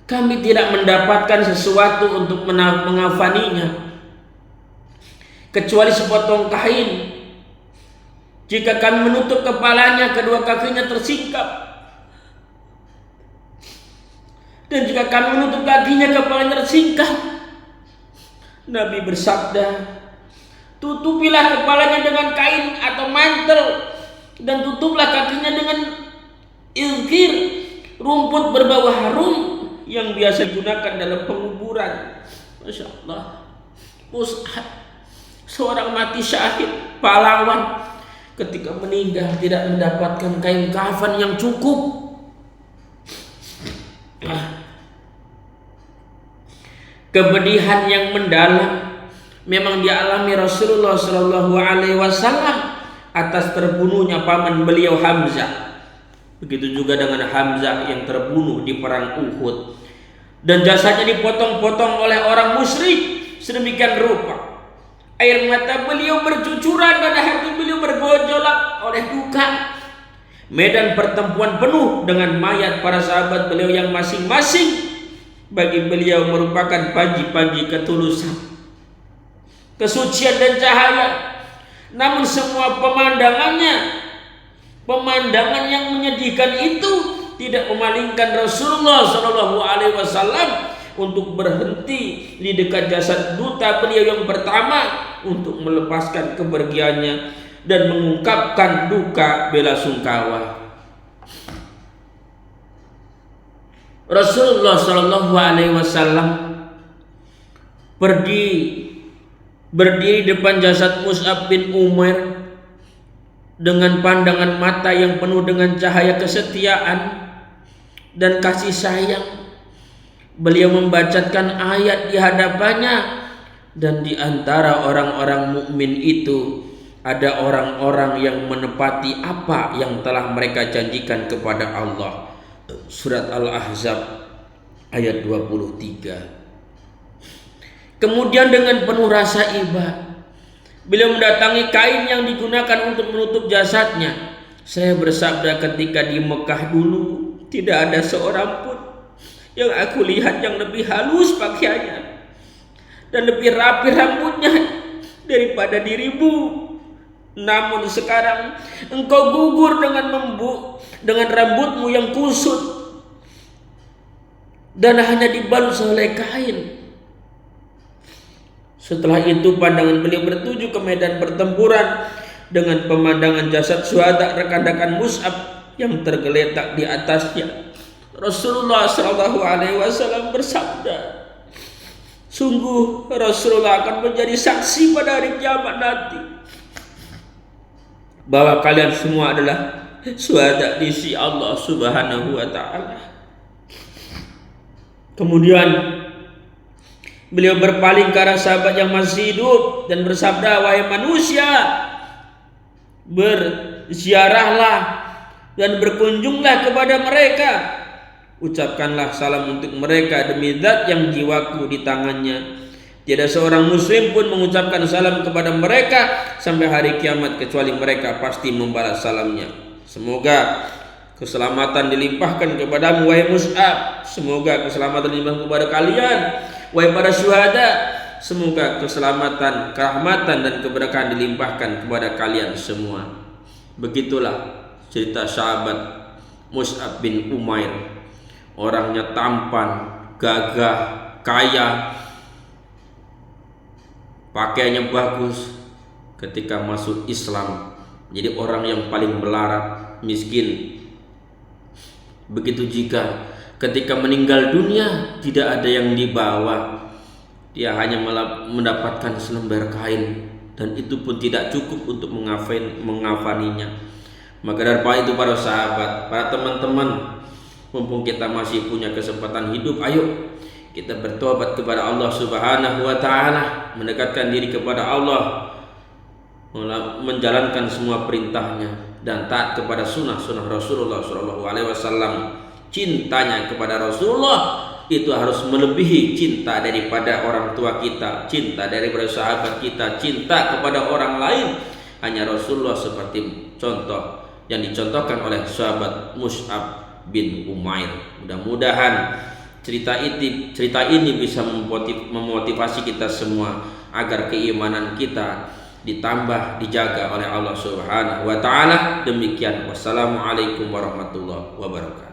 Kami tidak mendapatkan sesuatu untuk mengafaninya kecuali sepotong kain. Jika kami menutup kepalanya, kedua kakinya tersingkap. Dan jika kami menutup kakinya, kepalanya tersingkap. Nabi bersabda, tutupilah kepalanya dengan kain atau mantel, dan tutuplah kakinya dengan izkir, rumput berbau harum yang biasa digunakan dalam penguburan. Masya Allah. Mus'ab, seorang mati syahid, pahlawan, ketika meninggal tidak mendapatkan kain kafan yang cukup. Kepedihan yang mendalam memang dialami Rasulullah Shallallahu Alaihi Wasallam atas terbunuhnya paman beliau Hamzah. Begitu juga dengan Hamzah yang terbunuh di perang Uhud, dan jasadnya dipotong-potong oleh orang musyrik sedemikian rupa. Air mata beliau bercucuran dan hati beliau bergejolak oleh duka. Medan pertempuran penuh dengan mayat para sahabat beliau yang masing-masing bagi beliau merupakan panji-panji ketulusan, kesucian dan cahaya. Namun semua pemandangan yang menyedihkan itu tidak memalingkan Rasulullah Shallallahu Alaihi Wasallam untuk berhenti di dekat jasad duta beliau yang pertama untuk melepaskan kepergiannya dan mengungkapkan duka bela sungkawa. Rasulullah Shallallahu Alaihi Wasallam berdiri depan jasad Mus'ab bin Umair dengan pandangan mata yang penuh dengan cahaya kesetiaan dan kasih sayang. Beliau membacakan ayat di hadapannya, dan di antara orang-orang mukmin itu ada orang-orang yang menepati apa yang telah mereka janjikan kepada Allah. Surat Al-Ahzab ayat 23. Kemudian dengan penuh rasa iba beliau mendatangi kain yang digunakan untuk menutup jasadnya. Saya bersabda, ketika di Mekah dulu tidak ada seorang pun yang aku lihat yang lebih halus pakaiannya dan lebih rapi rambutnya daripada dirimu. Namun sekarang engkau gugur dengan rambutmu yang kusut dan hanya dibalut oleh kain. Setelah itu pandangan beliau bertuju ke medan pertempuran dengan pemandangan jasad syuhada rekan-rekan Mus'ab yang tergeletak di atasnya. Rasulullah Shallallahu Alaihi Wasallam bersabda, sungguh Rasulullah akan menjadi saksi pada hari kiamat nanti bahwa kalian semua adalah syuhada di sisi Allah Subhanahu wa Ta'ala. Kemudian beliau berpaling ke arah sahabat yang masih hidup dan bersabda, wahai manusia, berziarahlah dan berkunjunglah kepada mereka. Ucapkanlah salam untuk mereka demi zat yang jiwaku di tangannya. Tiada seorang muslim pun mengucapkan salam kepada mereka sampai hari kiamat kecuali mereka pasti membalas salamnya. Semoga keselamatan dilimpahkan kepadamu wahai Mus'ab. Semoga keselamatan dilimpahkan kepada kalian wahai para syuhada. Semoga keselamatan, kerahmatan dan keberkahan dilimpahkan kepada kalian semua. Begitulah cerita sahabat Mus'ab bin Umair. Orangnya tampan, gagah, kaya, pakaiannya bagus. Ketika masuk Islam jadi orang yang paling melarat, miskin. Begitu juga ketika meninggal dunia tidak ada yang dibawa, dia hanya mendapatkan selembar kain, dan itu pun tidak cukup untuk mengafaninya. Maka dari itu para sahabat, para teman-teman, mumpung kita masih punya kesempatan hidup, ayo kita bertobat kepada Allah Subhanahu wa Ta'ala, mendekatkan diri kepada Allah, menjalankan semua perintahnya dan taat kepada sunnah Rasulullah Shallallahu Alaihi Wasallam. Cintanya kepada Rasulullah itu harus melebihi cinta daripada orang tua kita, cinta daripada sahabat kita, cinta kepada orang lain. Hanya Rasulullah seperti contoh yang dicontohkan oleh sahabat Mus'ab bin Umair. Mudah-mudahan cerita ini bisa memotivasi kita semua agar keimanan kita ditambah, dijaga oleh Allah Subhanahu wa taala. Demikian, wassalamualaikum warahmatullahi wabarakatuh.